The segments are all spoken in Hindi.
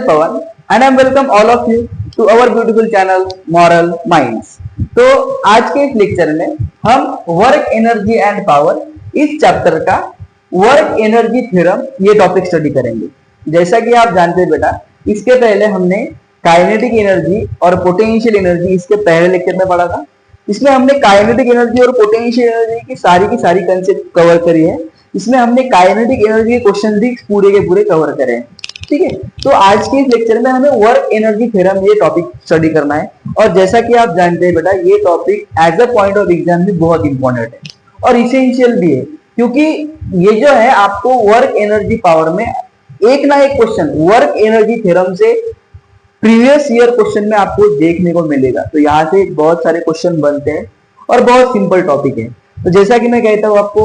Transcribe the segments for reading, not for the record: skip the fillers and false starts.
Pawan and I welcome all of you to our beautiful channel Moral Minds। तो आज के इस लेक्चर में हम वर्क एनर्जी एंड पावर इस चैप्टर का वर्क एनर्जी थ्योरम ये टॉपिक स्टडी करेंगे। जैसा कि आप जानते हैं बेटा, इसके पहले हमने काइनेटिक एनर्जी और पोटेंशियल एनर्जी इसके पहले लेक्चर में पढ़ा था। इसमें हमने काइनेटिक एनर्जी और पोटेंशियल एनर्जी की सारी कंसेप्ट कवर करी है। इसमें हमने काइनेटिक एनर्जी के क्वेश्चन भी पूरे के पूरे कवर करे हैं। ठीक है, तो आज के इस लेक्चर में हमें वर्क एनर्जी थ्योरम ये टॉपिक स्टडी करना है। और जैसा कि आप जानते हैं बेटा, ये topic as a point of exam भी बहुत इंपॉर्टेंट है और इसेंशियल भी है, क्योंकि ये जो है आपको वर्क एनर्जी पावर में एक ना एक क्वेश्चन वर्क एनर्जी थ्योरम से प्रीवियस ईयर क्वेश्चन में आपको देखने को मिलेगा। तो यहाँ से बहुत सारे क्वेश्चन बनते हैं और बहुत सिंपल टॉपिक है। तो जैसा कि मैं कहता हूँ आपको,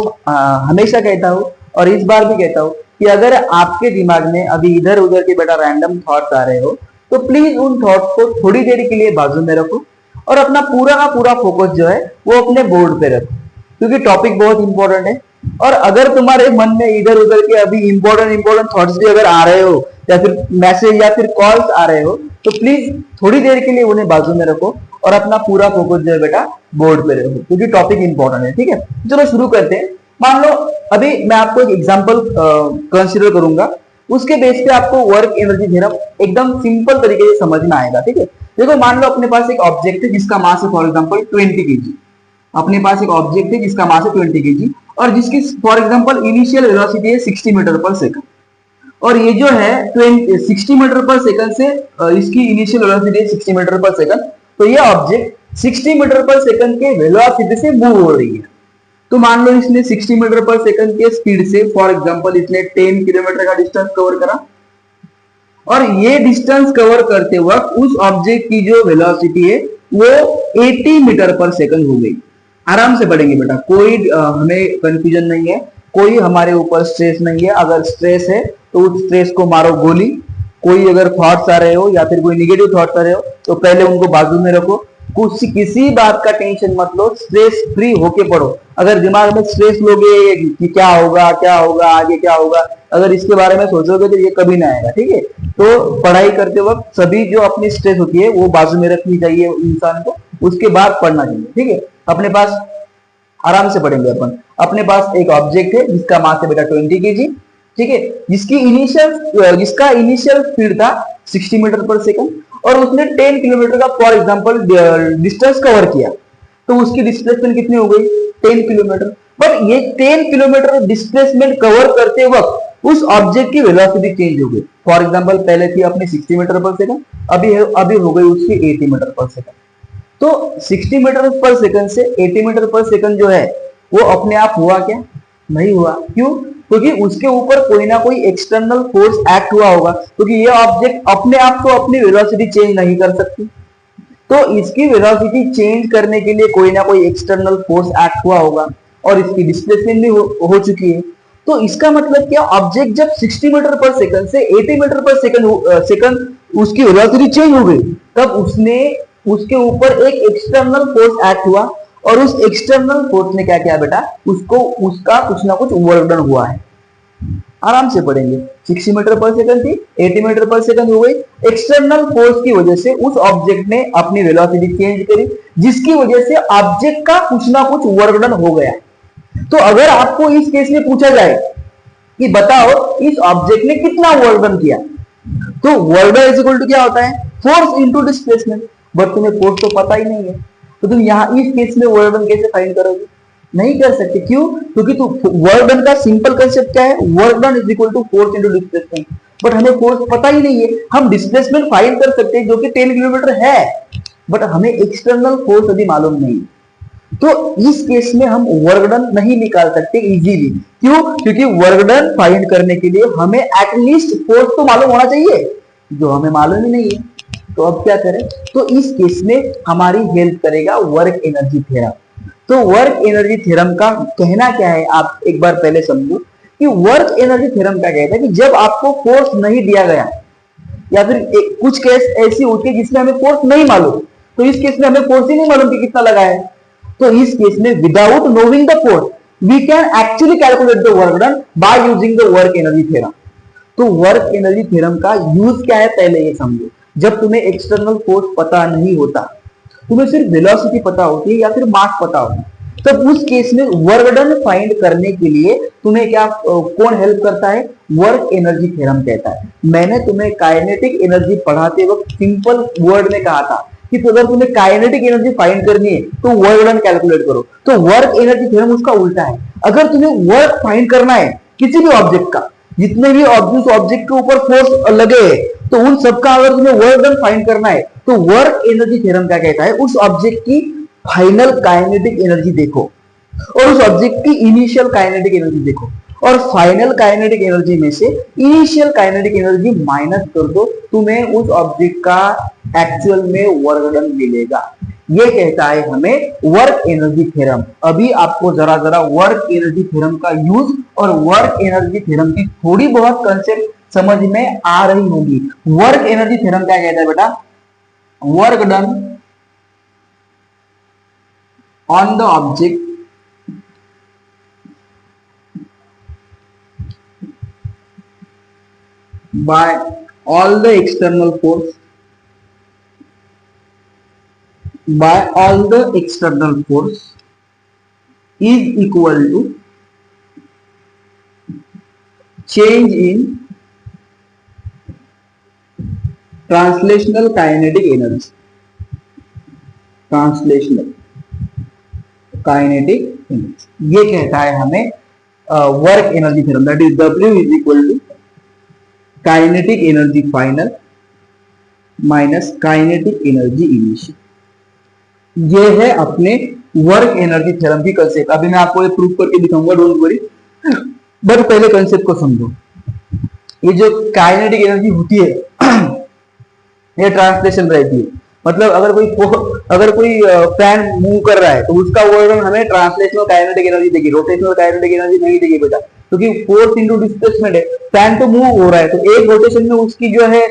हमेशा कहता हूँ और इस बार भी कहता हूँ कि अगर आपके दिमाग में अभी इधर उधर के बेटा रैंडम थॉट्स आ रहे हो, तो प्लीज उन थॉट्स को थोड़ी देर के लिए बाजू में रखो और अपना पूरा का पूरा फोकस जो है वो अपने बोर्ड पे रखो, क्योंकि टॉपिक बहुत इंपॉर्टेंट है। और अगर तुम्हारे मन में इधर उधर के अभी इंपॉर्टेंट थॉट्स भी अगर आ रहे हो या फिर मैसेज या फिर कॉल्स आ रहे हो, तो प्लीज थोड़ी देर के लिए उन्हें बाजू में रखो और अपना पूरा फोकस जो है बेटा बोर्ड पे रखो, क्योंकि टॉपिक इंपॉर्टेंट है। ठीक है, चलो शुरू करते हैं। मान लो अभी मैं आपको एक एग्जांपल कंसीडर करूंगा, उसके बेस पे आपको वर्क एनर्जी थ्योरम एकदम सिंपल तरीके से समझ में आएगा। ठीक है, देखो मान लो अपने पास एक ऑब्जेक्ट है जिसका मास है फॉर एग्जांपल 20 केजी। अपने पास एक ऑब्जेक्ट है जिसका मास है 20 केजी और जिसकी फॉर एग्जांपल इनिशियल वेलोसिटी है 60 मीटर पर सेकंड। और ये जो है 60 मीटर पर सेकंड से इसकी इनिशियल वेलोसिटी है 60 मीटर पर सेकंड। तो ये ऑब्जेक्ट 60 मीटर पर सेकंड के वेलोसिटी से मूव हो रही है। तो मान लो इसने 60 मीटर पर सेकंड के स्पीड से फॉर एग्जांपल इसने 10 किलोमीटर का डिस्टेंस कवर करा और ये डिस्टेंस कवर करते वक्त उस ऑब्जेक्ट की जो वेलोसिटी है वो 80 मीटर पर सेकंड हो गई। आराम से पढ़ेंगे बेटा, कोई हमें कंफ्यूजन नहीं है, कोई हमारे ऊपर स्ट्रेस नहीं है। अगर स्ट्रेस है तो उस स्ट्रेस को मारो गोली। कोई अगर थॉट्स आ रहे हो या फिर कोई निगेटिव थॉट्स आ रहे हो तो पहले उनको बाजू में रखो, किसी बात का टेंशन मत लो, स्ट्रेस फ्री होके पढ़ो। अगर दिमाग में स्ट्रेस लोगे कि क्या होगा आगे क्या होगा, अगर इसके बारे में सोचोगे तो ये कभी ना आएगा। ठीक है, तो पढ़ाई करते वक्त सभी जो अपनी स्ट्रेस होती है वो बाजू में रखनी चाहिए इंसान को, उसके बाद पढ़ना चाहिए। ठीक है, अपने पास आराम से पढ़ेंगे अपन। अपने पास एक ऑब्जेक्ट है जिसका मास है बेटा 20 केजी। ठीक है, जिसका इनिशियल स्पीड था 60 मीटर पर सेकंड और उसने 10 किलोमीटर का फॉर एग्जांपल डिस्टेंस कवर किया, तो उसकी डिस्प्लेसमेंट कितनी हो गई 10 किलोमीटर। बट ये 10 किलोमीटर डिस्प्लेसमेंट कवर करते वक्त उस ऑब्जेक्ट की वेलोसिटी चेंज हो गई। फॉर एग्जांपल पहले थी अपनी 60 मीटर पर सेकंड, अभी हो गई उसकी 80 मीटर पर सेकंड। तो 60 मीटर पर सेकंड से 80 मीटर पर सेकंड जो है वो अपने आप हुआ क्या? नहीं हुआ। क्यों? क्योंकि उसके ऊपर कोई ना कोई एक्सटर्नल फोर्स एक्ट हुआ होगा, क्योंकि ये ऑब्जेक्ट अपने आप तो अपनी वेलोसिटी चेंज नहीं कर सकती। तो इसकी वेलोसिटी चेंज करने के लिए कोई ना कोई एक्सटर्नल फोर्स एक्ट हुआ होगा और इसकी डिस्प्लेसमेंट भी हो चुकी है। तो इसका मतलब क्या, ऑब्जेक्ट जब 60 मीटर पर सेकंड से 80 मीटर पर सेकंड उसकी वेलोसिटी चेंज हो गई, तब उसके ऊपर एक एक्सटर्नल फोर्स एक्ट हुआ और उस एक्सटर्नल फोर्स ने क्या किया बेटा, उसका कुछ ना कुछ वर्क डन हुआ है। आराम से पढ़ेंगे। 60 मीटर पर सेकंड थी, 80 मीटर पर सेकंड हो गई। एक्सटर्नल फोर्स की वजह से उस ऑब्जेक्ट ने अपनी वेलोसिटी चेंज करी, जिसकी वजह से ऑब्जेक्ट का कुछ ना कुछ वर्क डन हो गया। तो अगर आपको इस केस में पूछा जाए कि बताओ इस ऑब्जेक्ट ने कितना वर्क डन किया, तो work done is equal to क्या होता है, फोर्स इनटू डिस्प्लेसमेंट। बट तुम्हें फोर्स तो पता ही नहीं है, तो तुम यहाँ इस केस में वर्क डन कैसे फाइंड करोगे? नहीं कर सकते। क्यों? क्योंकि वर्क डन का सिंपल कंसेप्ट क्या है, work done is equal to force into displacement. But हमें फोर्स पता ही नहीं है। हम डिस्प्लेसमेंट फाइंड कर सकते हैं जो कि 10 किलोमीटर है, बट हमें एक्सटर्नल फोर्स अभी मालूम नहीं। तो इस केस में हम वर्क डन नहीं निकाल सकते इजीली। क्यों? क्योंकि वर्क डन फाइंड करने के लिए हमें एटलीस्ट फोर्स तो मालूम होना चाहिए, जो हमें मालूम ही नहीं है। तो अब क्या करें? तो इस केस में हमारी हेल्प करेगा वर्क एनर्जी थ्योरम। तो वर्क एनर्जी थ्योरम का कहना क्या है, आप एक बार पहले समझो कि वर्क एनर्जी थ्योरम क्या कहता है कि जब आपको फोर्स नहीं दिया गया या फिर कुछ केस ऐसी होती है जिसमें हमें फोर्स नहीं मालूम, तो इस केस में हमें फोर्स ही नहीं मालूम कि कितना लगा है, तो इस केस में without knowing the force we can actually calculate the work done by using the work energy theorem. तो वर्क एनर्जी थ्योरम का यूज क्या है पहले ये समझो। जब तुम्हें एक्सटर्नल फोर्स पता नहीं होता, तुम्हें सिर्फ वेलोसिटी पता होती है या फिर मास पता होता है, तब उस केस में वर्क डन फाइंड करने के लिए तुम्हें क्या कौन हेल्प करता है? वर्क एनर्जी थ्योरम कहता है। मैंने तुम्हें काइनेटिक एनर्जी पढ़ाते वक्त सिंपल वर्ड में कहा था कि तो अगर तुम्हें काइनेटिक एनर्जी फाइंड करनी है तो वर्क डन कैलकुलेट करो। तो वर्क एनर्जी थ्योरम उसका उल्टा है। अगर तुम्हें वर्क फाइंड करना है किसी भी ऑब्जेक्ट का, जितने भी ऑब्जेक्ट के ऊपर फोर्स लगे हैं, तो उन सबका अगर तुम्हें वर्क डन फाइंड करना है तो वर्क एनर्जी थ्योरम क्या कहता है? उस ऑब्जेक्ट की फाइनल काइनेटिक एनर्जी देखो और उस ऑब्जेक्ट की इनिशियल काइनेटिक एनर्जी देखो, और फाइनल काइनेटिक एनर्जी में से इनिशियल काइनेटिक एनर्जी माइनस कर दो, तुम्हें उस ऑब्जेक्ट का एक्चुअल में वर्क डन मिलेगा। ये कहता है हमें वर्क एनर्जी थ्योरम। अभी आपको जरा वर्क एनर्जी थ्योरम का यूज और वर्क एनर्जी थ्योरम की थोड़ी बहुत कंसेप्ट समझ में आ रही होगी। वर्क एनर्जी थ्योरम क्या कहता है बेटा? Work done on the object by all the external force is equal to change in translational kinetic energy. ये कहता है हमें work energy theorem, that is W is equal to kinetic energy final minus kinetic energy initial. ये है अपने वर्क एनर्जी थ्योरम की कंसेप्ट। अभी मैं आपको ये प्रूफ करके दिखाऊंगा, डोंट वरी, बट पहले कंसेप्ट को समझो। ये जो काइनेटिक एनर्जी होती है ये ट्रांसलेशन रहती है। मतलब अगर कोई फैन मूव कर रहा है तो उसका वर्क हमें ट्रांसलेशनल काइनेटिक एनर्जी देगी, रोटेशनल काइनेटिक एनर्जी नहीं देगी बेटा, क्योंकि फोर्स इनटू डिस्प्लेसमेंट है। फैन तो मूव हो रहा है तो एक रोटेशन में उसकी जो है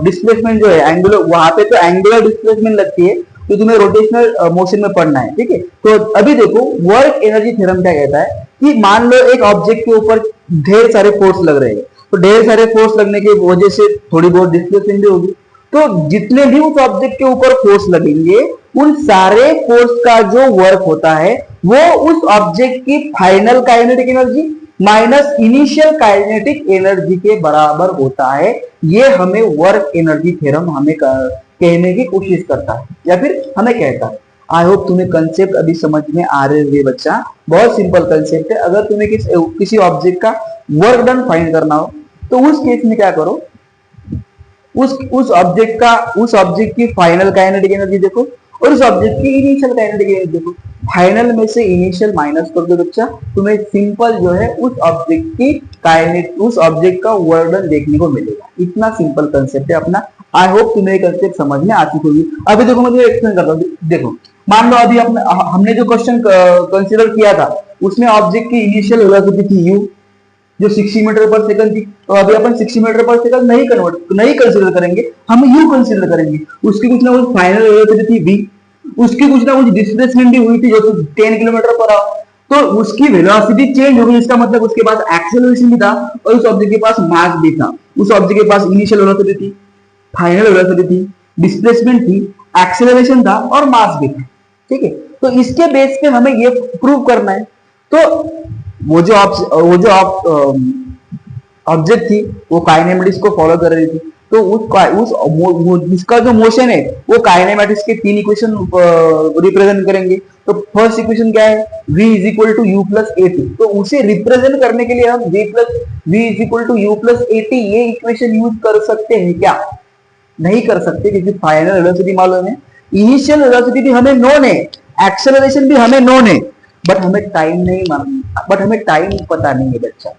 डिस्प्लेसमेंट जो है एंगुलर, वहां पे तो एंगुलर डिस्प्लेसमेंट लगती है, तो तुम्हें रोटेशनल मोशन में पढ़ना है, ठीक है। तो अभी देखो वर्क एनर्जी थ्योरम क्या कहता है कि मान लो एक ऑब्जेक्ट के ऊपर ढेर सारे फोर्स लग रहे हैं, तो ढेर सारे फोर्स लगने की वजह से थोड़ी बहुत डिस्प्लेसमेंट भी होगी। तो जितने भी उस ऑब्जेक्ट के ऊपर फोर्स लगेंगे उन सारे फोर्स का जो वर्क होता है वो उस ऑब्जेक्ट की final kinetic energy minus initial kinetic energy के बराबर होता है। ये हमें वर्क एनर्जी थ्योरम हमें कहने की कोशिश करता है या फिर हमें कहता है। आई होप तुम्हें कंसेप्ट अभी समझ में आ रहे होंगे बच्चा। बहुत सिंपल कंसेप्ट है। अगर तुम्हें किसी ऑब्जेक्ट का वर्क डन फाइंड करना हो तो उस केस में क्या करो, उस ऑब्जेक्ट की फाइनल काइनेटिक एनर्जी देखो और उस ऑब्जेक्ट की इनिशियल काइनेटिक एनर्जी देखो। फाइनल में से इनिशियल माइनस कर दो बच्चा, तुम्हें सिंपल जो है उस ऑब्जेक्ट का वर्क डन देखने को मिलेगा। इतना सिंपल कंसेप्ट है अपना। आई होप तुम्हें कंसेप्ट समझ में आ चुकी होगी। अभी देखो मैं तुम्हें एक्सप्लेन करता हूँ। देखो मान लो अभी हमने जो क्वेश्चन कंसीडर किया था उसमें ऑब्जेक्ट की इनिशियल वेलोसिटी थी u, जो 60 मीटर पर सेकंड थी। तो अभी अपन 60 मीटर पर सेकंड नहीं कंसीडर करेंगे, हम u कंसीडर करेंगे। उसकी कुछ ना कुछ फाइनल वेलोसिटी थी v, उसकी कुछ ना कुछ डिस्प्लेसमेंट भी हुई थी जो 10 किलोमीटर पर आवर, तो उसकी वेलोसिटी चेंज हो गई। इसका मतलब उसके पास एक्सेलरेशन भी था और उस ऑब्जेक्ट के पास मास भी था। उस ऑब्जेक्ट के पास इनिशियल वेलोसिटी थी, फाइनल वेलोसिटी थी, डिस्प्लेसमेंट थी, एक्सेलरेशन था और मास भी था, ठीक है। तो इसके बेस पे हमें ये प्रूव करना है। तो वो जो ऑब्जेक्ट थी वो काइनेमेटिक्स को फॉलो कर रही थी, तो जिसका जो मोशन है वो काइनेमेटिक्स के 3 इक्वेशन रिप्रेजेंट करेंगे। तो फर्स्ट इक्वेशन क्या है, v is equal to u plus a t. तो उसे रिप्रेजेंट करने के लिए हम v is equal to u plus a t ये इक्वेशन यूज कर सकते हैं क्या? नहीं कर सकते, क्योंकि फाइनल वेलोसिटी मालूम है, इनिशियल वेलोसिटी भी हमें नोन है, एक्सेलरेशन भी हमें नोन है, बट हमें टाइम पता नहीं है बच्चा।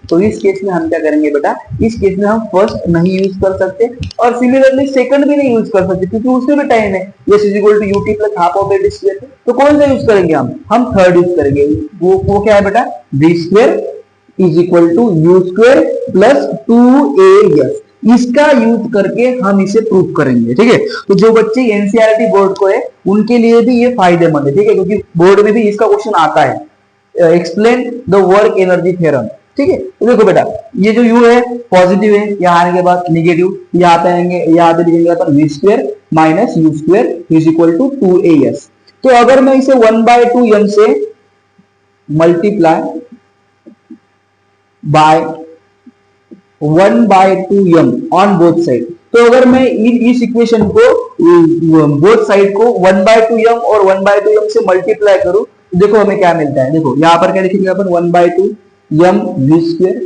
तो इस केस में हम क्या करेंगे बेटा, इस केस में हम फर्स्ट नहीं यूज कर सकते और सिमिलरली सेकंड भी नहीं यूज कर सकते, क्योंकि उसमें भी टाइम है। s is equal to ut plus half of a square. तो कौन सा यूज करेंगे हम थर्ड यूज करेंगे। वो क्या है बेटा, v square is equal to u square plus 2as। इसका यूज करके हम इसे प्रूव करेंगे, ठीक है। तो जो बच्चे एनसीईआरटी बोर्ड को है उनके लिए भी ये फायदेमंद है, ठीक है, क्योंकि बोर्ड में भी इसका क्वेश्चन आता है, explain the work energy theorem. ठीक है। तो देखो बेटा, ये जो u है पॉजिटिव है, यहाँ आने के बाद निगेटिव, यहाँ पे आएंगे, यहाँ पे लिखेंगे अपन v square minus u square is equal to 2as। तो अगर मैं इसे 1/2m से multiply by 1/2m on both side, तो अगर मैं इस इक्वेशन को बोथ साइड को 1/2m और 1/2m से मल्टीप्लाई करूं, तो देखो हमें क्या मिलता है। देखो यहां पर क्या लिखेंगे अपन 1/2m v square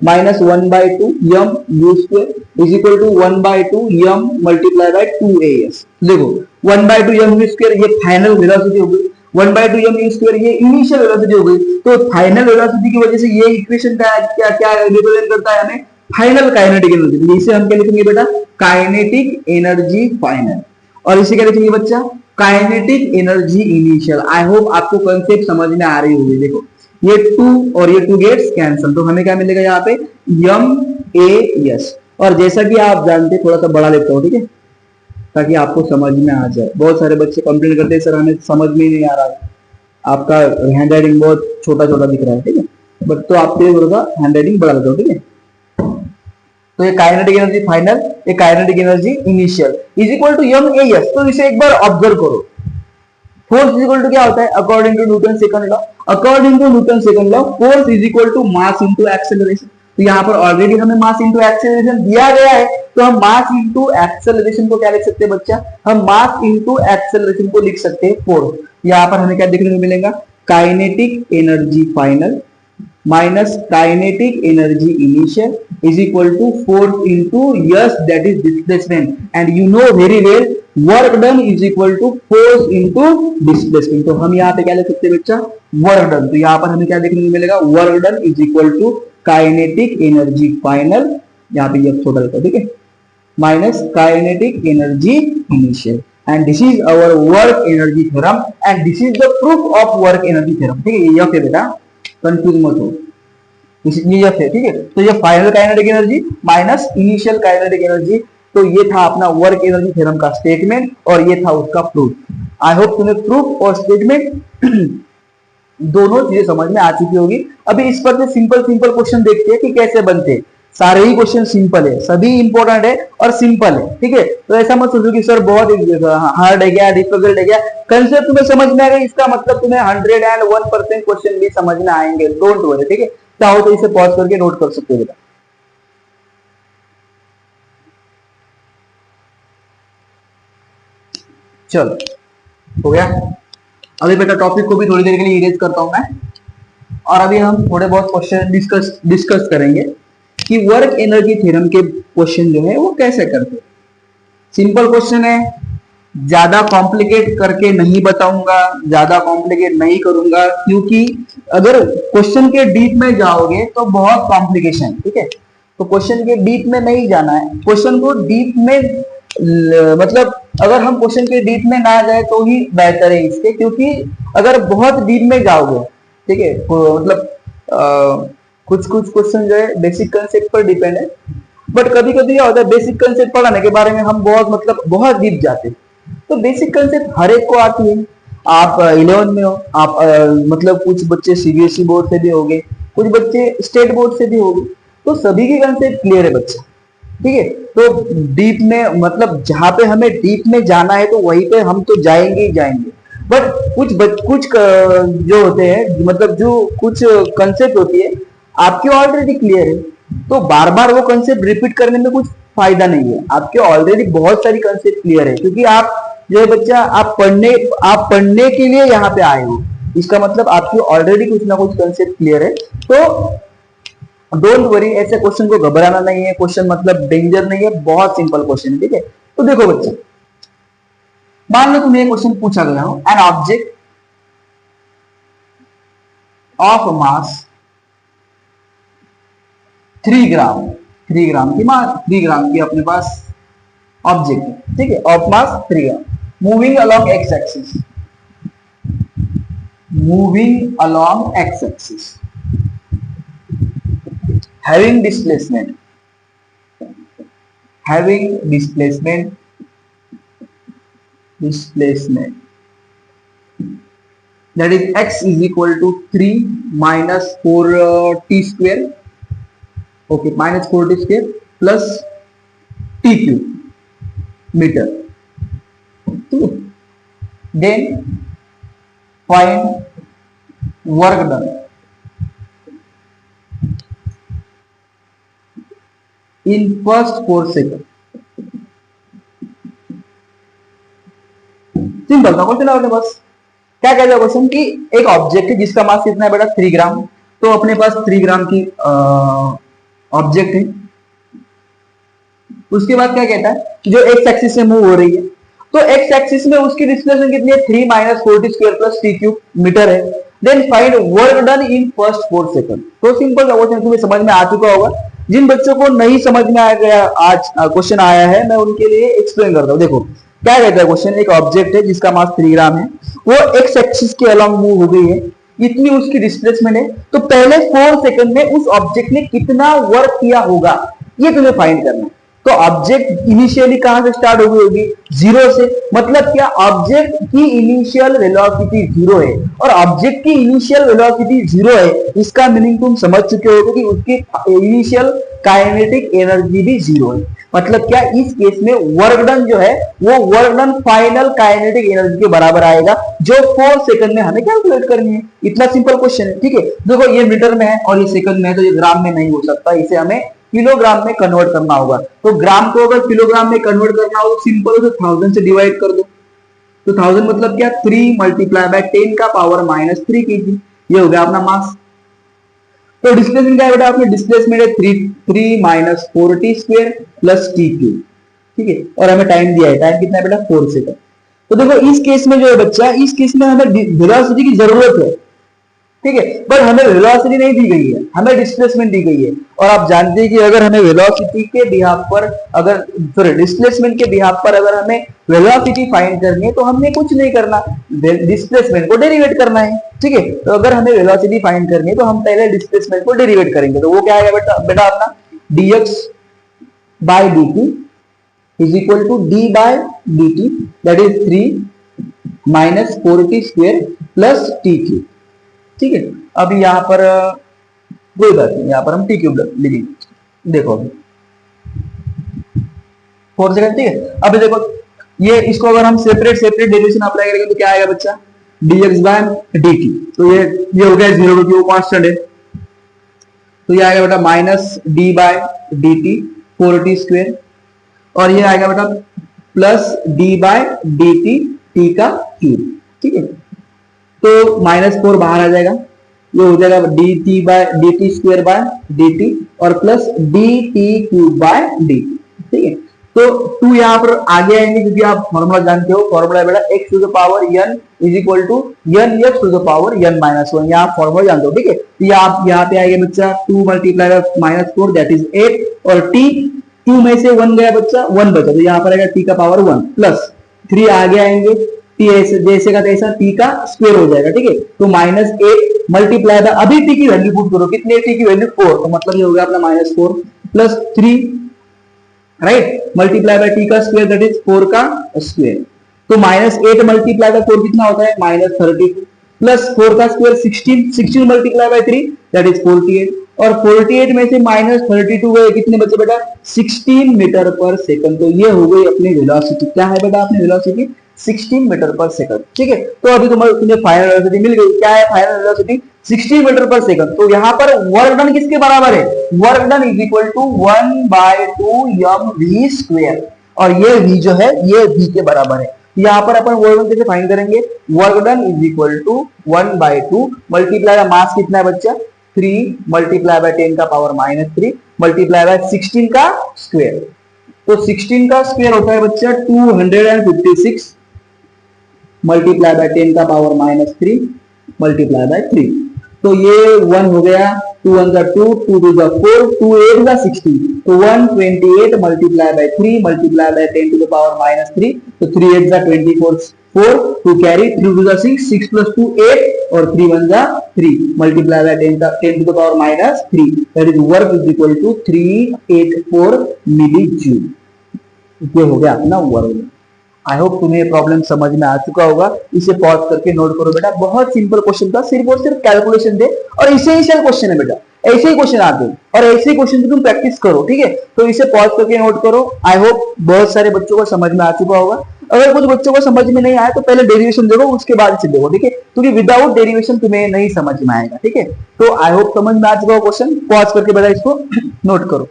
minus 1/2m u square is equal to 1/2m multiply by 2as। देखो 1/2m v स्क्वायर ये फाइनल वेलोसिटी हो गई, 1/2m u स्क्वायर ये इनिशियल वेलोसिटी हो गई। तो फाइनल वेलोसिटी की वजह से ये इक्वेशन क्या क्या रिप्रेजेंट करता है हमें, फाइनल काइनेटिक एनर्जी। इसे हम क्या लिखेंगे बेटा, काइनेटिक एनर्जी फाइनल। और इसे क्या लिखेंगे बच्चा, kinetic energy initial. I hope आपको कंसेप्ट समझ में आ रही होगी। देखो ये 2 और ये 2 गेट्स कैंसिल, तो हमें क्या मिलेगा यहाँ पे MAS। और जैसा कि आप जानते हैं, थोड़ा सा बड़ा लेता हूँ, ठीक है, ताकि आपको समझ में आ जाए। बहुत सारे बच्चे कंप्लेन करते हैं सर हमें समझ में नहीं आ रहा, आपका हैंड राइटिंग बहुत छोटा छोटा दिख रहा है, ठीक है, बट तो आपके थोड़ा सा हैंड राइटिंग बढ़ा देता हूँ, ठीक है। तो ये काइनेटिक एनर्जी फाइनल, ये kinetic energy initial is equal to MAS। तो इसे एक बार ऑब्जर्व करो, फोर्स इज इक्वल टू क्या होता है according to Newton second law, according to Newton second law force is equal to mass into acceleration. तो यहाँ पर ऑलरेडी हमें मास इनटू एक्सेलरेशन दिया गया है, तो हम मास इनटू एक्सेलरेशन को क्या लिख सकते हैं बच्चा, हम मास इनटू एक्सेलरेशन को लिख सकते हैं फोर्स। यहाँ पर हमें क्या देखने को मिलेगा, kinetic energy final minus kinetic energy initial is equal to force into s, that is displacement, and you know very well work done is equal to force into displacement। तो हम यहाँ पे क्या लिख सकते हैं बच्चा, वर्क डन। तो यहाँ पर हमें क्या देखने को मिलेगा, work done is equal to kinetic energy final, यहाँ पे ये छोटा लिखा, ठीक है, minus kinetic energy initial, and this is our work energy theorem, and this is the proof of work energy theorem. ठीक है, ये यह बेटा कंफ्यूज मत हो, ये है, ठीक है। तो ये final kinetic energy minus initial kinetic energy, तो ये था अपना वर्क एनर्जी थ्योरम का स्टेटमेंट और ये था उसका प्रूफ। आई होप तुम्हें प्रूफ और स्टेटमेंट दोनों चीजें समझ में आ चुकी होगी। अभी इस पर से सिंपल सिंपल क्वेश्चन देखते हैं कि कैसे बनते हैं। सारे ही क्वेश्चन सिंपल है, सभी इंपॉर्टेंट है और सिंपल है, ठीक है। तो ऐसा मत सोचो कि सर बहुत हार्ड है क्या, डिफिकल्ट है क्या। कंसेप्ट तुम्हें समझ में आ गया, इसका मतलब तुम्हें 101% क्वेश्चन भी समझ में आएंगे, डोंट वरी, ठीक है। चाहो तो इसे पॉज करके नोट कर सकते हो बेटा। चलो हो गया। अभी बेटा टॉपिक को भी थोड़ी देर के लिए इरेज करता हूं मैं, और अभी हम थोड़े बहुत क्वेश्चन डिस्कस करेंगे कि वर्क एनर्जी थ्योरम के क्वेश्चन जो है वो कैसे करते हैं। सिंपल क्वेश्चन है, ज्यादा कॉम्प्लिकेट करके नहीं बताऊंगा, ज्यादा कॉम्प्लिकेट नहीं करूंगा, क्योंकि अगर क्वेश्चन के डीप में जाओगे तो बहुत कॉम्प्लिकेशन, ठीक है। तो क्वेश्चन के डीप में नहीं जाना है, क्वेश्चन को डीप में मतलब अगर हम क्वेश्चन के डीप में ना जाए तो ही बेहतर है इसके, क्योंकि अगर बहुत डीप में जाओगे, ठीक है, मतलब कुछ कुछ क्वेश्चन जो है बेसिक कंसेप्ट पर डिपेंड है, बट कभी कभी क्या होता है बेसिक कंसेप्ट पढ़ाने के बारे में हम बहुत मतलब बहुत डीप जाते हैं। तो बेसिक कंसेप्ट हर एक को आती है। आप 11 में हो, आप मतलब कुछ बच्चे सीबीएसई बोर्ड से भी होंगे, कुछ बच्चे स्टेट बोर्ड से भी होंगे, तो सभी की कंसेप्ट क्लियर है बच्चा, ठीक है। तो डीप में मतलब जहां पे हमें डीप में जाना है तो वहीं पे हम तो जाएंगे ही जाएंगे, बट कुछ जो होते हैं मतलब जो कुछ कंसेप्ट होती है आपकी ऑलरेडी क्लियर है, तो बार बार वो कंसेप्ट रिपीट करने में कुछ फायदा नहीं है। आपके ऑलरेडी बहुत सारी कंसेप्ट क्लियर है, क्योंकि आप जो है बच्चा आप पढ़ने के लिए यहाँ पे आए हो, इसका मतलब आपकी ऑलरेडी कुछ ना कुछ कंसेप्ट क्लियर है। तो डोंट वरी, ऐसे क्वेश्चन को घबराना नहीं है, क्वेश्चन मतलब डेंजर नहीं है, बहुत सिंपल क्वेश्चन है, ठीक है। तो देखो बच्चा, मान लो तुम्हें क्वेश्चन पूछा गया हो, एन ऑब्जेक्ट ऑफ मास 3 ग्राम, 3 ग्राम की मास, 3 ग्राम की अपने पास ऑब्जेक्ट है, ठीक है, of mass 3 gram, moving along x axis, moving along x axis, having displacement that is x is equal to 3 minus 4t square, okay, minus 4t square plus t cube metre. Then find work done in first 4 second. Simple सा क्वेश्चन है बस। क्या कहता है क्वेश्चन कि एक ऑब्जेक्ट है जिसका मास कितना है बेटा 3 ग्राम, तो अपने पास 3 ग्राम की ऑब्जेक्ट है। उसके बाद क्या कहता है कि जो एक्स एक्सिस से मूव हो रही है, तो एक्स एक्सिस में उसकी डिस्प्लेसमेंट कितनी है 3 minus 4t square plus t cube meter है। Then find work done in first 4 second. तो सिंपल क्वेश्चन तुम्हें समझ में आ चुका होगा। जिन बच्चों को नहीं समझ में आ गया आज क्वेश्चन आया है, मैं उनके लिए एक्सप्लेन करता हूं। देखो क्या कहता है क्वेश्चन, एक ऑब्जेक्ट है जिसका मास 3 ग्राम है, वो एक्स एक्सिस के अलोंग मूव हो गई है, इतनी उसकी डिस्प्लेसमेंट है, तो पहले 4 सेकंड में उस ऑब्जेक्ट ने कितना वर्क किया होगा ये तुम्हें फाइंड करना है। तो ऑब्जेक्ट इनिशियली कहां से स्टार्ट हो गई होगी, 0 से। मतलब क्या, ऑब्जेक्ट की इनिशियल वेलोसिटी 0 है और ऑब्जेक्ट की इनिशियल वेलोसिटी 0 है, इसका मीनिंग तुम समझ चुके होगे कि उसकी इनिशियल काइनेटिक एनर्जी भी 0 है। मतलब क्या, इस केस में वर्क डन जो है वो work done final kinetic energy के बराबर आएगा, जो 4 सेकंड में हमें कैलकुलेट करनी है। इतना सिंपल क्वेश्चन है, ठीक है। देखो ये मीटर में है और ये सेकंड में है, तो ये ग्राम में नहीं हो सकता, इसे हमें किलोग्राम में कन्वर्ट करना होगा। तो ग्राम को अगर किलोग्राम में कन्वर्ट करना हो तो सिंपल उसे 1000 से डिवाइड कर दो। तो 1000 मतलब क्या, 3 मल्टीप्लाई बाय 10 का पावर माइनस 3 kg, ये हो गया अपना मास। तो डिस्प्लेसमेंट क्या है बेटा, आपने डिस्प्लेसमेंट है 3 minus 4t square plus t cube, ठीक है। और हमें टाइम दिया है, टाइम कितना है बेटा 4 सेकंड। तो देखो इस केस में जो है बच्चा, इस केस में हमें वेलोसिटी की जरूरत है, ठीक है, पर हमें वेलोसिटी नहीं दी गई है, हमें डिस्प्लेसमेंट दी गई है। और आप जानते हैं कि अगर हमें वेलोसिटी के बिहाफ पर, अगर सॉरी डिस्प्लेसमेंट के बिहाफ पर अगर हमें वेलोसिटी फाइंड करनी है तो हमने कुछ नहीं करना, डिस्प्लेसमेंट को डेरिवेट करना है, ठीक है। तो अगर हमें वेलोसिटी फाइंड करनी है तो हम पहले डिस्प्लेसमेंट को डेरिवेट करेंगे। तो वो क्या आएगा बेटा अपना dx by dt is equal to d by dt, that is 3 minus 4t square plus t cube, ठीक है। अभी यहां पर कोई बात नहीं, यहां पर हम t क्यूब लिखेंगे। देखो अभी 4 सेकंड, ठीक है। अभी देखो ये, इसको अगर हम सेपरेट डेरिवेशन अप्लाई करेंगे तो क्या आएगा बच्चा, dx बाय dt। तो ये हो गया 0 क्योंकि वो कांस्टेंट है, तो ये आएगा बेटा minus d by dt 4t square, और ये आएगा बेटा plus d by dt t का क्यूब, ठीक है। तो माइनस 4 बाहर आ जाएगा, ये हो जाएगा dt स्क्वायर बाय dt और plus dt cube by dt, ठीक है। तो 2 यहाँ पर आगे आएंगे क्योंकि आप फॉर्मूला जानते हो, फॉर्मूला है बेटा x to the power n is equal to n x to the power n minus 1, यहाँ फॉर्मूला जानते हो, ठीक है। तो आप यहाँ पे आएगा बच्चा 2 multiply by minus 4 that is 8, और t 2 में से 1 गया बच्चा, 1 बचा, तो यहाँ पर आएगा t का पावर 1 प्लस 3 आगे आएंगे, t ऐसे जैसे का तैसा t का स्क्वायर हो जाएगा, ठीक है। तो माइनस 8 मल्टीप्लाई बाय, अभी t की वैल्यू पुट करो, कितने t की वैल्यू 4, तो मतलब ये हो गया अपना minus 4 plus 3, right, multiply by t का स्क्वायर दैट इज 4 का स्क्वायर। तो माइनस 8 मल्टीप्लाई बाय 4 कितना होता है, माइनस 32 प्लस 4 का square 16 multiply by 3 that is 48, और 48 में से माइनस 32 गए, कितने बचे बेटा 16 मीटर पर सेकंड। तो ये हो गई अपनी वेलोसिटी, क्या है बेटा अपनी वेलोसिटी 16 मीटर पर सेकंड, ठीक है। तो अभी तुम्हें फाइनल वेलोसिटी मिल गई, क्या है फाइनल वेलोसिटी 16 मीटर पर सेकंड। तो यहाँ पर वर्क डन किसके बराबर है, work done is equal to 1/2 mv square, और ये v जो है ये v के बराबर है। यहाँ पर अपन वर्क डन कैसे फाइंड करेंगे, work done is equal to 1/2 multiply mass कितना है बच्चा 3 मल्टीप्लाई बाय 10 का पावर माइनस 3 मल्टीप्लाई बाय 16 का स्क्वायर। तो 16 का स्क्वायर होता है बच्चा 256 मल्टीप्लाई बाय 10 का पावर माइनस 3 मल्टीप्लाई बाय 3। तो ये 1 हो गया, 2 1 जा 2, 2 2 जा 4, 2 8 जा 16, तो 128 multiply by 3 multiply by 10 to the power minus 3, तो 3 8 जा 24, 4 2 कैरी, 3 2 जा 6, 6 प्लस 2 8, और 3 1 जा 3 multiply by 10 to the power minus 3, that is work is equal to 384 millijoule. ये हो गया अपना वर्क। आई होप तुम्हें ये प्रॉब्लम समझ में आ चुका होगा। इसे पॉज करके नोट करो बेटा, बहुत सिंपल क्वेश्चन था, सिर्फ और सिर्फ कैलकुलेशन दे और इसेंशियल क्वेश्चन है बेटा, ऐसे ही क्वेश्चन आते हैं और ऐसे ही क्वेश्चन तुम प्रैक्टिस करो, ठीक है। तो इसे पॉज करके नोट करो। आई होप बहुत सारे बच्चों को समझ में आ चुका होगा। अगर कुछ बच्चों को समझ में नहीं आया तो पहले डेरिवेशन देखो, उसके बाद इसे देखो, ठीक है, क्योंकि विदाउट डेरिवेशन तुम्हें नहीं समझ में आएगा, ठीक है। तो आई होप समझ में आ चुका हो क्वेश्चन। पॉज करके बेटा इसको नोट करो।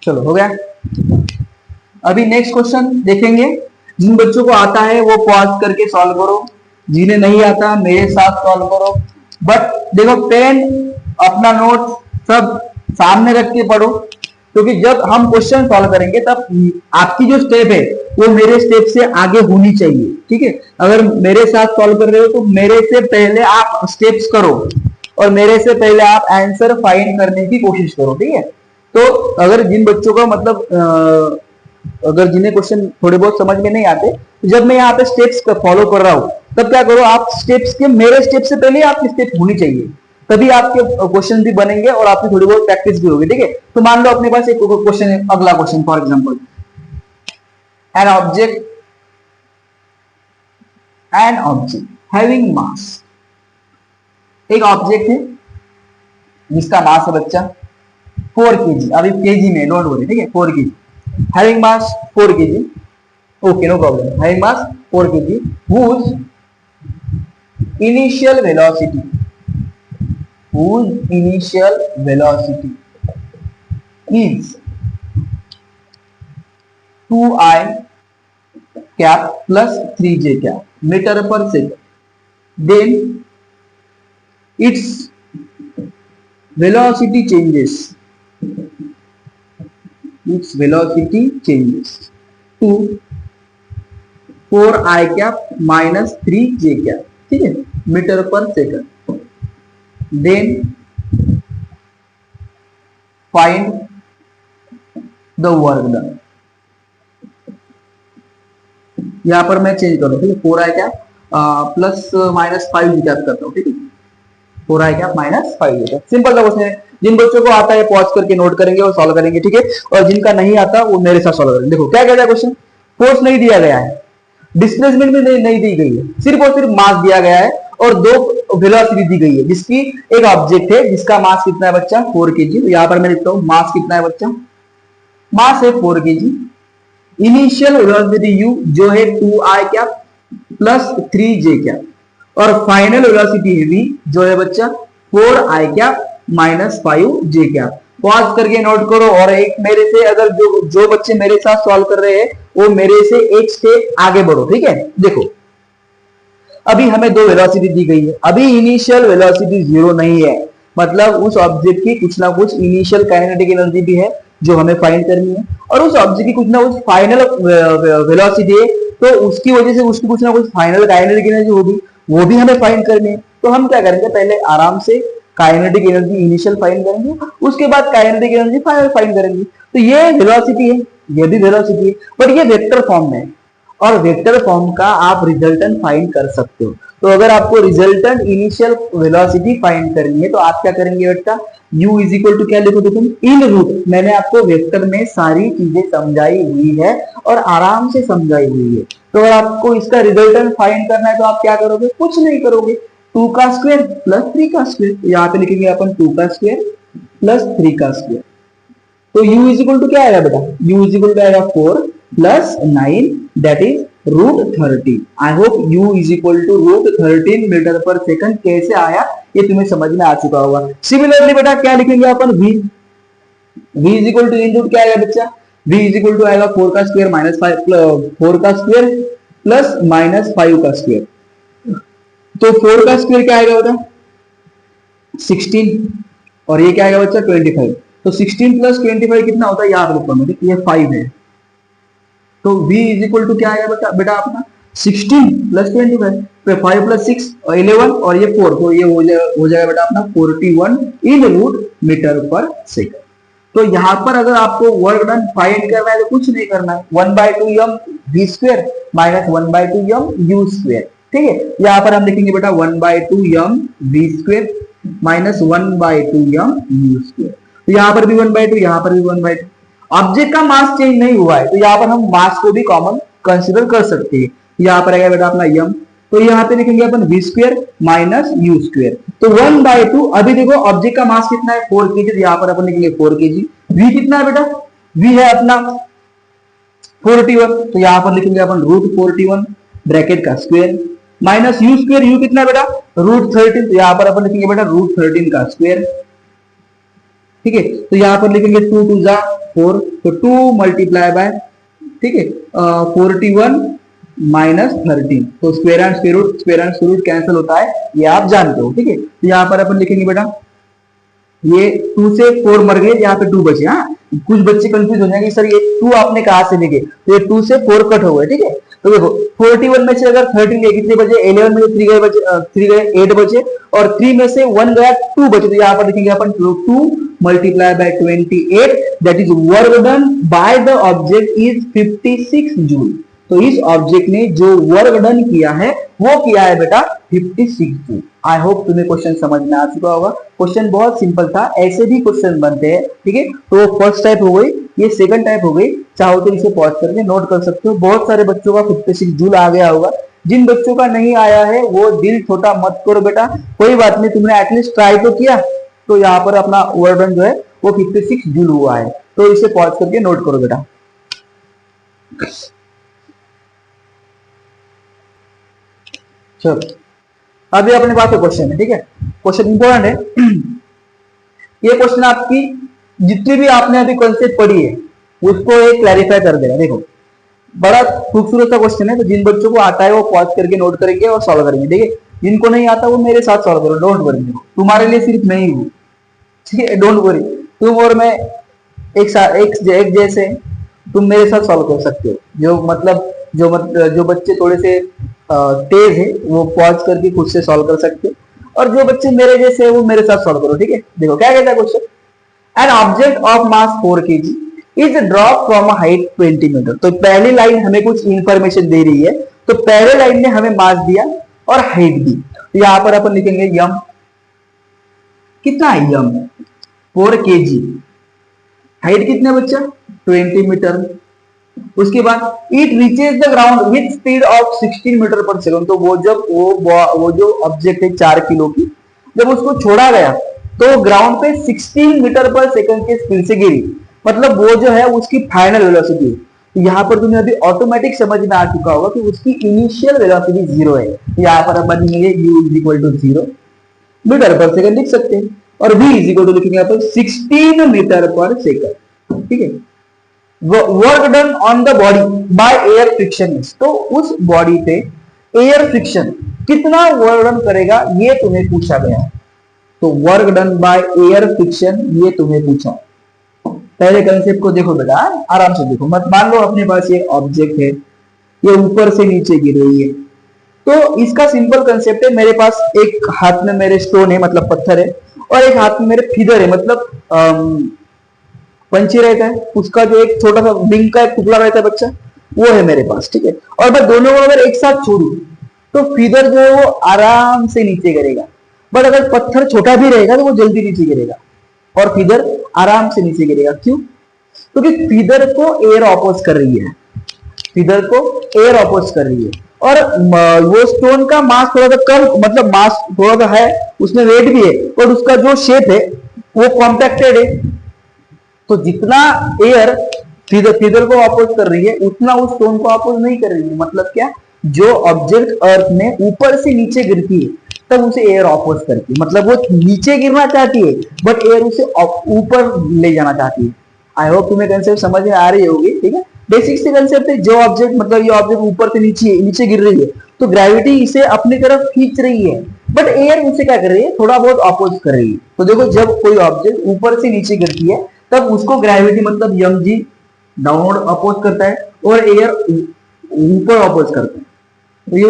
चलो हो गया। अभी नेक्स्ट क्वेश्चन देखेंगे। जिन बच्चों को आता है वो पॉज करके सॉल्व करो, जिन्हें नहीं आता मेरे साथ सॉल्व करो। बट देखो पेन अपना नोट सब सामने रख के पढ़ो, क्योंकि जब हम क्वेश्चन सॉल्व करेंगे तब आपकी जो स्टेप है वो मेरे स्टेप से आगे होनी चाहिए, ठीक है। अगर मेरे साथ सॉल्व कर रहे हो तो मेरे से पहले आप स्टेप्स करो और मेरे से पहले आप आंसर फाइंड करने की कोशिश करो, ठीक है। तो अगर जिन बच्चों को मतलब अगर जिन्हें क्वेश्चन थोड़े बहुत समझ में नहीं आते, जब मैं यहाँ पे स्टेप्स फॉलो कर रहा हूँ तब क्या करो, आप स्टेप्स के मेरे स्टेप से पहले आपकी स्टेप होनी चाहिए, तभी आपके क्वेश्चन भी बनेंगे और आपकी थोड़ी बहुत प्रैक्टिस भी होगी, ठीक है। तो मान लो अपने पास एक क्वेश्चन है, अगला question for example, an object having mass. एक ऑब्जेक्ट है जिसका मास है बच्चा 4 kg, अभी केजी में डोंट वरी, ठीक है, 4 kg, having mass 4 kg, okay no problem, having mass 4 kg, whose initial velocity is 2I cap plus 3j cap meter per second, then its velocity changes to 4I cap minus 3j cap, ठीक है, मीटर पर second. Then find the work done. यहां पर मैं चेंज करूं, ठीक है, 4I cap plus minus 5j cap करता हूं, ठीक है, 4I cap minus 5j cap। Simple सा क्वेश्चन है, जिन बच्चों को आता है पॉज करके नोट करेंगे और सॉल्व करेंगे, ठीक है, और जिनका नहीं आता वो मेरे साथ सॉल्व करेंगे। देखो क्या कहता है क्वेश्चन, फोर्स नहीं दिया गया है, डिस्प्लेसमेंट भी नहीं दी गई है, सिर्फ और सिर्फ मास दिया गया है और 2 वेलोसिटी दी गई है, जिसकी एक ऑब्जेक्ट है जिसका मास कितना है बच्चा 4 kg। तो यहां पर मैं लिखता हूं मास कितना है बच्चा, मास है 4 kg, इनिशियल वेलोसिटी u जो है 2I cap plus 3j cap और फाइनल वेलोसिटी है v जो है बच्चा 4I cap minus 5j cap. Pause करके नोट करो और एक मेरे से अगर जो बच्चे मेरे साथ सॉल्व कर रहे हैं वो मेरे से एक स्टेप आगे बढ़ो, ठीक है। देखो अभी हमें 2 वेलोसिटी दी गई है, अभी इनिशियल वेलोसिटी 0 नहीं है, मतलब उस ऑब्जेक्ट की कुछ ना कुछ इनिशियल काइनेटिक एनर्जी भी है जो हमें फाइंड करनी है, और उस ऑब्जेक्ट की कुछ ना कुछ फाइनल वेलोसिटी है, तो उसकी वजह से उसकी कुछ ना कुछ फाइनल काइनेटिक एनर्जी होगी, वो भी हमें फाइंड करनी है। तो हम क्या करेंगे, पहले आराम से काइनेटिक एनर्जी इनिशियल फाइंड करेंगे, उसके बाद काइनेटिक एनर्जी फाइनल फाइंड करेंगे। तो ये वेलोसिटी है, ये भी वेलोसिटी है, बट ये वेक्टर फॉर्म में है और वेक्टर फॉर्म का आप रिजल्टेंट फाइंड कर सकते हो। तो अगर आपको रिजल्टेंट इनिशियल वेलोसिटी फाइंड करनी है तो आप क्या करेंगे बेटा, u इज इक्वल टू क्या लिखोगे तुम, इन रूट। मैंने आपको वेक्टर में सारी चीजें समझाई हुई है और आराम से समझाई हुई है। तो अगर आपको इसका रिजल्टेंट फाइंड करना है तो आप क्या करोगे, कुछ नहीं करोगे, 2 का स्क्वायर प्लस 3 का स्क्वायर, यहाँ पे लिखेंगे अपन 2 का स्क्वायर प्लस 3 का स्क्वायर। तो u इज इक्वल टू क्या आएगा बेटा, u इज इक्वल टू आएगा 4 plus 9 that is root 13। I hope u is equal to root 13 metre पर सेकंड कैसे आया ये तुम्हें समझ में आ चुका होगा। सिमिलरली बेटा क्या लिखेंगे अपन, v is equal to in root क्या आएगा बच्चा, v इज इक्वल टू आएगा 4 का स्क्वायर माइनस 4 का स्क्वायर प्लस माइनस 5 का स्क्वायर। तो 4 का स्क्वायर क्या आएगा बेटा 16 और ये क्या आएगा बच्चा 25। तो 16 प्लस 25 कितना होता है, यहाँ पे लिखता हूं, ये 5 है। तो v इज इक्वल टू क्या आएगा बेटा अपना 16 प्लस 25, तो 5 प्लस 6 और 11 और ये 4, तो ये हो जाएगा बेटा अपना 41 इन रूट मीटर पर सेकंड। तो यहाँ पर अगर आपको वर्क डन फाइंड करना है तो कुछ नहीं करना है, 1/2 m v square minus 1/2 m u square, ठीक है। यहाँ पर हम लिखेंगे बेटा 1/2 m v square minus 1/2 m u square. तो यहाँ पर भी 1/2, यहाँ पर भी 1/2, ऑब्जेक्ट का मास चेंज नहीं हुआ है, तो यहाँ पर हम मास को भी कॉमन कंसिडर कर सकते हैं। यहाँ पर आएगा बेटा अपना यम, तो यहाँ पे लिखेंगे अपन v square minus u square, तो 1/2। अभी देखो ऑब्जेक्ट का मास कितना है 4 kg, तो यहाँ पर अपन लिखेंगे 4 kg। v कितना है बेटा, v है अपना 41, तो यहाँ पर लिखेंगे अपन √41 ब्रैकेट का square minus u square, u कितना है बेटा √13, तो यहाँ पर अपन लिखेंगे बेटा √13 का स्क्वायर। ठीक है, तो यहाँ पर लिखेंगे 2 2 जा 4, तो 2 मल्टीप्लाई बाय, ठीक है 41 माइनस 13, तो square and square root cancel होता है, ये आप जानते हो। ठीक है, तो यहाँ पर अपन लिखेंगे बेटा ये 2 से 4 मर गए, यहाँ पे 2 बचे। हाँ, कुछ बच्चे कंफ्यूज हो जाएंगे सर ये 2 आपने कहा से लिखे, तो ये 2 से 4 कट हो गए। ठीक है, तो देखो 41 में से अगर 13 गए कितने बचे, 11 में से 3 गए 8 बचे, और 3 में से 1 गया 2 बचे, तो यहाँ पर लिखेंगे अपन 2 multiply by 28, that is work done by the object is 56 joule. तो इस ऑब्जेक्ट ने जो वर्क डन किया है वो किया है बेटा 56 जूल। आई होप तुम्हें क्वेश्चन समझ में आ चुका होगा। क्वेश्चन बहुत सिंपल था, ऐसे भी क्वेश्चन बनते हैं। ठीक है, तो फर्स्ट टाइप हो गई, ये सेकंड टाइप हो गई। चाहो तो इसे पॉज करके नोट कर सकते हो। बहुत सारे बच्चों का 56 जूल आ गया होगा, जिन बच्चों का नहीं आया है वो दिल छोटा मत करो बेटा, कोई बात नहीं, तुमने एटलीस्ट ट्राई तो किया। तो यहाँ पर अपना वर्क डन जो है वो 56 जूल हुआ है, तो इसे पॉज करके नोट करो बेटा। चलो अभी अपने पास क्वेश्चन है। ठीक है, क्वेश्चन इंपॉर्टेंट है। ये क्वेश्चन आपकी जितनी भी आपने अभी कॉन्सेप्ट पढ़ी है उसको एक क्लैरिफाई कर देगा। देखो बड़ा खूबसूरत सा क्वेश्चन है, तो जिन बच्चों को आता है वो पॉज करके नोट करेंगे और सॉल्व करेंगे। ठीक है, जिनको नहीं आता वो मेरे साथ सॉल्व करो, डोंट वरी, तुम्हारे लिए सिर्फ मैं ही हूँ। ठीक है, डोंट वरी, तुम और मैं एक जैसे, तुम मेरे साथ सॉल्व कर सकते हो। जो बच्चे थोड़े से तेज है वो पॉज करके खुद से सॉल्व कर सकते हो, और जो बच्चे मेरे जैसे है वो मेरे साथ सॉल्व करो। ठीक है, देखो क्या कहता है question, an object of mass 4 kg is drop from a height 20 मीटर। तो पहली लाइन हमें कुछ इंफॉर्मेशन दे रही है, तो पहले लाइन ने हमें मास दिया और हाइट दी, तो यहां पर अपन लिखेंगे यम, कितना है यम 4 kg, हाइट कितना बच्चा 20 मीटर। उसके बाद it reaches the ground with speed of 16 metre पर सेकंड। तो वो जो ऑब्जेक्ट है 4 किलो की, जब उसको छोड़ा गया तो ग्राउंड पे 16 मीटर पर सेकंड के स्पीड से गिरी, मतलब वो जो है उसकी फाइनल वेलोसिटी। तो यहाँ पर तुम्हें अभी ऑटोमेटिक समझ में आ चुका होगा कि उसकी इनिशियल वेलोसिटी 0 है। यहाँ पर अपन लिखेंगे u = 0 मीटर पर सेकंड लिख सकते हैं, और v = लिखेंगे अपन 16 मीटर पर सेकंड। ठीक है, work done on the body by air friction, तो उस बॉडी पे एयर फ्रिक्शन कितना वर्क डन करेगा ये तुम्हें पूछा गया है। तो work done by air friction ये तुम्हें पूछा। पहले कंसेप्ट को देखो बेटा, आराम से देखो, मत मान लो अपने पास ये ऑब्जेक्ट है, ये ऊपर से नीचे गिर रही है। तो इसका सिंपल कंसेप्ट है, मेरे पास एक हाथ में मेरे स्टोन है मतलब पत्थर है, और एक हाथ में मेरे फीदर है मतलब पंछी रहता है, उसका जो एक छोटा सा विंग का एक टुकड़ा रहता है बच्चा, वो है मेरे पास। ठीक है, और मैं दोनों को अगर एक साथ छोड़ू तो फीदर जो है वो आराम से नीचे गिरेगा, बट अगर पत्थर छोटा भी रहेगा तो वो जल्दी नीचे गिरेगा, और फीदर आराम से नीचे गिरेगा। क्यों? क्योंकि फीदर को एयर ऑपोज कर रही है, फीदर को एयर ऑपोज कर रही है, और वो स्टोन का मास थोड़ा सा कम, मतलब मास थोड़ा सा है, उसमें वेट भी है, और उसका जो शेप है वो कॉम्पैक्टेड है। तो जितना एयर फीदर को अपोज कर रही है उतना उस स्टोन को अपोज नहीं कर रही है। मतलब क्या, जो ऑब्जेक्ट अर्थ में ऊपर से नीचे गिरती है तब उसे एयर अपोज करती है, मतलब वो नीचे गिरना चाहती है बट एयर उसे ऊपर ले जाना चाहती है। आई होप तुम्हें कंसेप्ट समझ में आ रही होगी। ठीक है, बेसिक से कंसेप्ट है, जो ऑब्जेक्ट मतलब ये ऑब्जेक्ट ऊपर से नीचे गिर रही है तो ग्रेविटी इसे अपनी तरफ खींच रही है, बट एयर उसे क्या कर रही है, थोड़ा बहुत अपोज कर रही है। तो देखो जब कोई ऑब्जेक्ट ऊपर से नीचे गिरती है तब उसको ग्रेविटी मतलब mg डाउनवर्ड अपोज करता है और एयर ऊपर अपोज करता है, तो ये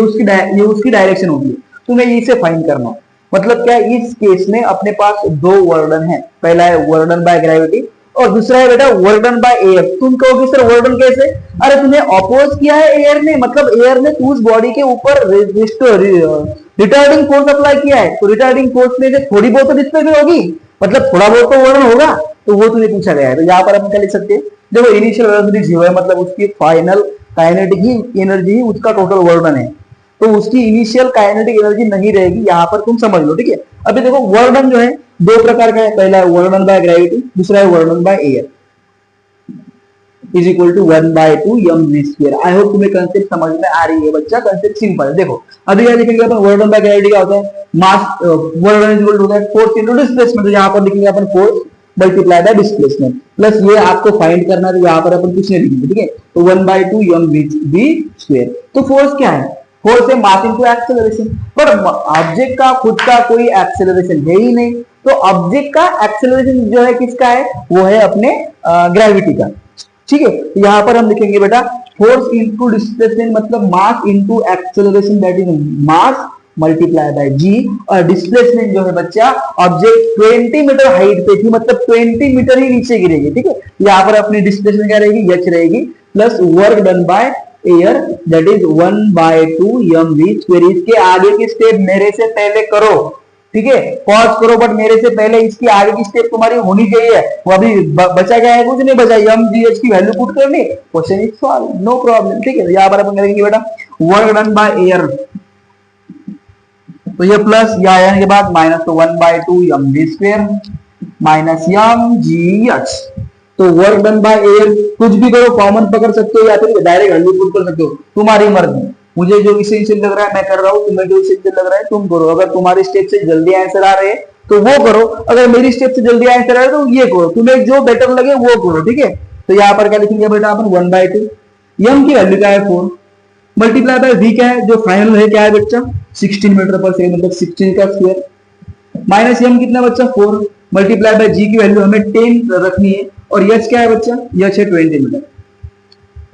उसकी डायरेक्शन होगी। तुम्हें इसे फाइंड करना, मतलब क्या, इस केस में अपने पास दो वर्क डन है, पहला है वर्क डन बाय ग्रेविटी और दूसरा है बेटा वर्क डन बाय एयर। तुम कहोगे सर वर्क डन कैसे? अरे तुम्हें अपोज किया है एयर ने, मतलब एयर ने उस बॉडी के ऊपर रिटार्डिंग फोर्स अप्लाई किया है, तो रिटार्डिंग फोर्स में से थोड़ी बहुत तो डिस्प्लेसमेंट होगी, मतलब थोड़ा बहुत तो वर्क डन होगा। तो वो तुम्हें पूछा गया है। तो यहाँ पर हम क्या लिख सकते हैं, देखो इनिशियल वेलोसिटी 0 है, मतलब उसकी फाइनल काइनेटिक एनर्जी ही उसका टोटल वर्णन है, तो उसकी इनिशियल काइनेटिक एनर्जी नहीं रहेगी, यहाँ पर तुम समझ लो, ठीक है। अभी देखो वर्णन जो है दो प्रकार का है, पहला है वर्णन बाय ग्रेविटी, दूसरा है वर्णन by air, is equal to 1/2 mv²। I hope तुम्हें कंसेप्ट समझ में आ रही है बच्चा, कंसेप्ट सिंपल है। देखो अभी क्या लिखेंगे अपन, वर्णन बाय ग्रेविटी क्या होता है, मास वर्णन इज इक्वल टू होता है फोर्स इनटू डिस्प्लेसमेंट, तो यहाँ पर लिखेंगे अपन force multiply by displacement, plus ये आपको फाइंड करना है, तो यहाँ पर अपन कुछ नहीं लिखेंगे, ठीक है। तो 1/2 mv²। तो फोर्स क्या है, फोर्स है मास इनटू एक्सेलरेशन, पर ऑब्जेक्ट का खुद का कोई एक्सेलरेशन है ही नहीं, तो ऑब्जेक्ट का एक्सेलरेशन जो है किसका है, वो है अपने ग्रेविटी का, ठीक है। तो यहाँ पर हम लिखेंगे बेटा फोर्स इनटू डिस्प्लेसमेंट, मतलब mass into acceleration, that is mass multiply by g. और डिस्प्लेसमेंट जो है बच्चा, ऑब्जेक्ट 20 मीटर हाइट पे थी, मतलब 20 मीटर ही नीचे गिरेगी, ठीक है। यहाँ पर अपनी डिस्प्लेसमेंट क्या रहेगी, एच रहेगी, plus work done by air, that is 1/2 mv²। इसके आगे की स्टेप मेरे से पहले करो, ठीक है, पॉज करो, बट मेरे से पहले इसकी आगे की स्टेप तुम्हारी होनी चाहिए। वो अभी बचा क्या है, कुछ नहीं बचा, mgh की वैल्यू पुट करनी, question is solve, no problem, ठीक है। यहाँ पर अपन करेंगे बेटा वर्क डन बाय एयर, तो ये प्लस या आने के बाद माइनस, तो 1/2 mv² माइनस mgh। तो वर्क डन बाय एयर कुछ भी करो, कॉमन पकड़ सकते हो या फिर डायरेक्ट वैल्यू पुट कर सकते हो, तुम्हारी मर्जी। मुझे जो इसेंशियल लग रहा है मैं कर रहा हूँ, तुम्हें जो इसेंशियल लग रहा है तुम करो। अगर तुम्हारी स्टेप से जल्दी आंसर आ रहे हैं तो वो करो, अगर मेरी स्टेप से जल्दी आंसर आ रहा है तो ये करो, तुम्हें जो बेटर लगे वो करो, ठीक है। तो यहाँ पर क्या लिखेंगे बेटा अपन, 1/2 m की वैल्यू क्या है 4, मल्टीप्लाई बाय v क्या है, जो फाइनल है क्या है बच्चा 16 मीटर पर सेकंड, मतलब 16 का स्क्वायर, माइनस m कितना बच्चा 4, मल्टीप्लाई बाय g की वैल्यू हमें 10 रखनी है, और h क्या है बच्चा, h है 20 मीटर,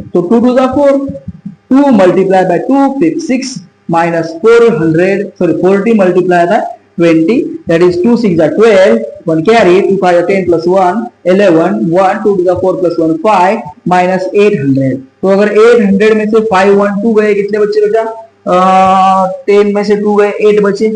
तो 2 2 4, 2 multiply by 2 6 minus 40 multiply by 20, that is 2 6 are 12, 1 carry, 2 5 are 10 plus 1 11, 1 2 to the 4 plus 1 5 minus 800। तो अगर 800 में से 5 1 2 गए, कितने बच्चे बेटा, 10 में से 2 गए 8 बचे,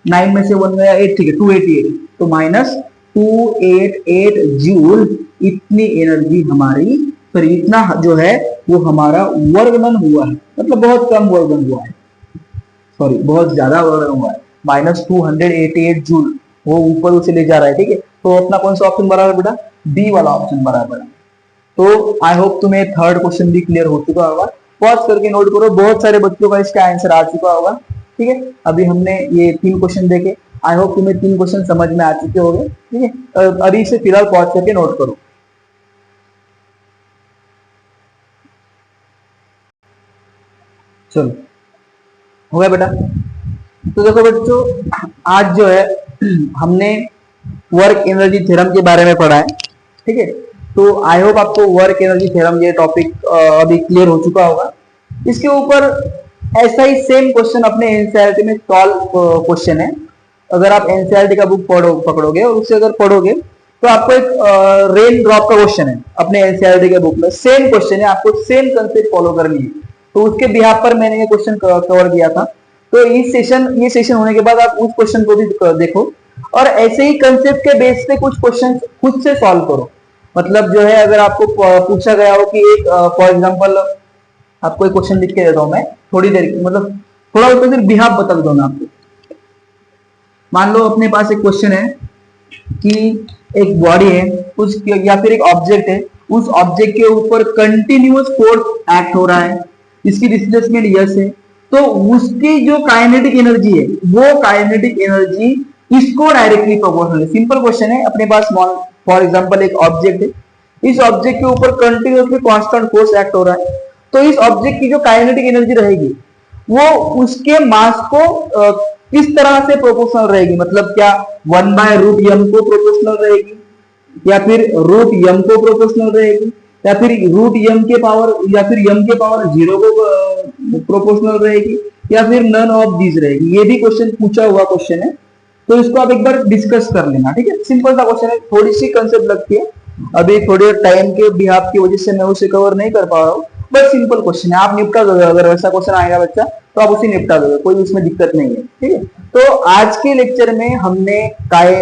9 में से 1 गया 8, ठीक है 288, तो माइनस 288 जूल, इतनी एनर्जी हमारी, फिर इतना जो है वो हमारा वर्गमन हुआ है, मतलब बहुत कम वर्गमन हुआ है, सॉरी बहुत ज्यादा वर्गमन हुआ है, माइनस 288 जूल वो ऊपर उसे ले जा रहा है, ठीक है। तो अपना कौन सा ऑप्शन बराबर बेटा, डी वाला ऑप्शन बराबर है। तो आई होप तुम्हें थर्ड क्वेश्चन भी क्लियर हो चुका होगा, पॉज करके नोट करो, बहुत सारे बच्चों का इसका आंसर आ चुका होगा, ठीक है। अभी हमने ये 3 क्वेश्चन देखे, आई होप तुम्हें 3 क्वेश्चन समझ में आ चुके होंगे, ठीक है। अभी से फिलहाल पॉज करके नोट करो। चलो हो गया बेटा। तो देखो बच्चों, आज जो है हमने वर्क एनर्जी थ्योरम के बारे में पढ़ा है, ठीक है। तो आई होप आपको वर्क एनर्जी थ्योरम ये टॉपिक अभी क्लियर हो चुका होगा। इसके ऊपर ऐसा ही सेम क्वेश्चन अपने एनसीईआरटी में सॉल्व क्वेश्चन है। अगर आप एनसीईआरटी का बुक पकड़ोगे और उससे अगर पढ़ोगे तो आपको एक रेन ड्रॉप का क्वेश्चन है अपने एनसीईआरटी के बुक में, सेम क्वेश्चन है, आपको सेम कंसेप्ट फॉलो करनी है। तो उसके बिहाफ पर मैंने ये क्वेश्चन कवर किया था। तो ये सेशन होने के बाद आप उस क्वेश्चन को भी देखो और ऐसे ही कंसेप्ट के बेस पे कुछ क्वेश्चन खुद से सॉल्व करो। मतलब जो है अगर आपको पूछा गया हो कि एक फॉर एग्जांपल आपको एक क्वेश्चन लिख के देता हूं मैं थोड़ी देर, मतलब थोड़ा उसका सिर्फ बिहाफ बता देता हूं मैं आपको। मान लो अपने पास एक क्वेश्चन है कि एक बॉडी है उस या फिर एक ऑब्जेक्ट है, उस ऑब्जेक्ट के ऊपर कंटिन्यूअस फोर्स एक्ट हो रहा है, इसकी डिस्प्लेसमेंट यस है, तो उसकी जो काइनेटिक एनर्जी है वो काइनेटिक एनर्जी इसको डायरेक्टली प्रोपोर्शनल है। सिंपल क्वेश्चन है, अपने पास फॉर एग्जांपल एक ऑब्जेक्ट है, इस ऑब्जेक्ट के ऊपर कंटिन्यूअसली कांस्टेंट फोर्स एक्ट हो रहा है, तो इस ऑब्जेक्ट की जो काइनेटिक एनर्जी रहेगी वो उसके मास को किस तरह से प्रोपोर्शनल रहेगी, मतलब क्या 1/√m को प्रोपोर्शनल रहेगी, या फिर √m को प्रोपोर्शनल रहेगी, या फिर √m के पावर या फिर m के पावर 0 को प्रोपोर्शनल रहेगी, या फिर नन ऑफ दीज रहेगी। ये भी क्वेश्चन पूछा हुआ क्वेश्चन है, तो इसको आप एक बार डिस्कस कर लेना, ठीक है। सिंपल सा क्वेश्चन है, थोड़ी सी कंसेप्ट लगती है, अभी थोड़े टाइम के बिहाफ की वजह से मैं उसे कवर नहीं कर पा रहा हूँ, बट सिंपल क्वेश्चन है, आप निपटा दोगे। अगर वैसा क्वेश्चन आएगा बच्चा तो आप उसे निपटा दोगे, कोई उसमें दिक्कत नहीं है, ठीक है। तो आज के लेक्चर में हमने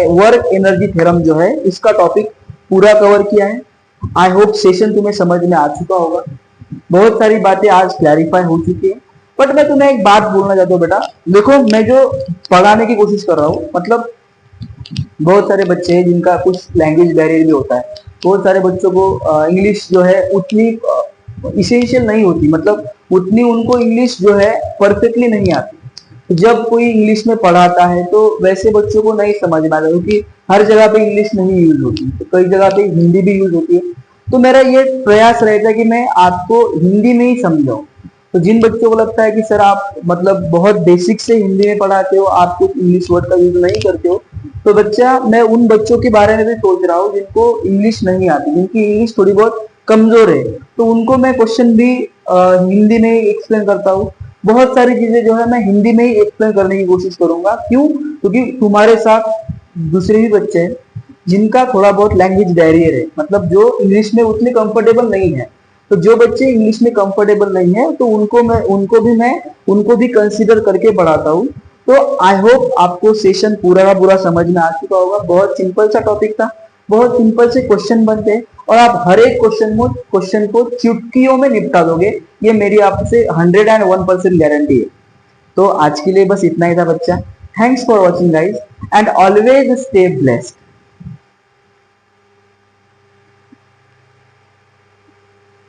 वर्क एनर्जी थ्योरम जो है इसका टॉपिक पूरा कवर किया है। आई होप सेशन तुम्हें समझ में आ चुका होगा, बहुत सारी बातें आज क्लैरिफाई हो चुकी है। बट मैं तुम्हें एक बात बोलना चाहता हूँ बेटा, देखो मैं जो पढ़ाने की कोशिश कर रहा हूँ, मतलब बहुत सारे बच्चे हैं जिनका कुछ लैंग्वेज बैरियर भी होता है। बहुत सारे बच्चों को इंग्लिश जो है उतनी इसेंशियल नहीं होती, मतलब उतनी उनको इंग्लिश जो है परफेक्टली नहीं आती। जब कोई इंग्लिश में पढ़ाता है तो वैसे बच्चों को नहीं समझ में आता, क्योंकि हर जगह पे इंग्लिश नहीं यूज होती, तो कई जगह पे हिंदी भी यूज होती है। तो मेरा ये प्रयास रहता है कि मैं आपको हिंदी में ही समझाऊं। तो जिन बच्चों को लगता है कि सर आप मतलब बहुत बेसिक से हिंदी में पढ़ाते हो, आप कुछ इंग्लिश वर्ड का यूज नहीं करते हो, तो बच्चा मैं उन बच्चों के बारे में भी सोच रहा हूँ जिनको इंग्लिश नहीं आती, जिनकी इंग्लिश थोड़ी बहुत कमजोर है, तो उनको मैं क्वेश्चन भी हिंदी में ही एक्सप्लेन करता हूँ। बहुत सारी चीजें जो है मैं हिंदी में ही एक्सप्लेन करने की कोशिश करूंगा। क्यों? क्योंकि तुम्हारे साथ दूसरे भी बच्चे हैं जिनका थोड़ा बहुत लैंग्वेज बैरियर है, मतलब जो इंग्लिश में उतने कंफर्टेबल नहीं है। तो जो बच्चे इंग्लिश में कंफर्टेबल नहीं है तो उनको भी कंसीडर करके पढ़ाता हूँ। तो आई होप आपको सेशन पूरा का पूरा समझ में आ चुका होगा। बहुत सिंपल सा टॉपिक था, बहुत सिंपल से क्वेश्चन बनते हैं और आप हर एक क्वेश्चन को चुटकियों में निपटा दोगे, ये मेरी आपसे 101% गारंटी है। तो आज के लिए बस इतना ही था बच्चा। Thanks for watching guys and always stay blessed.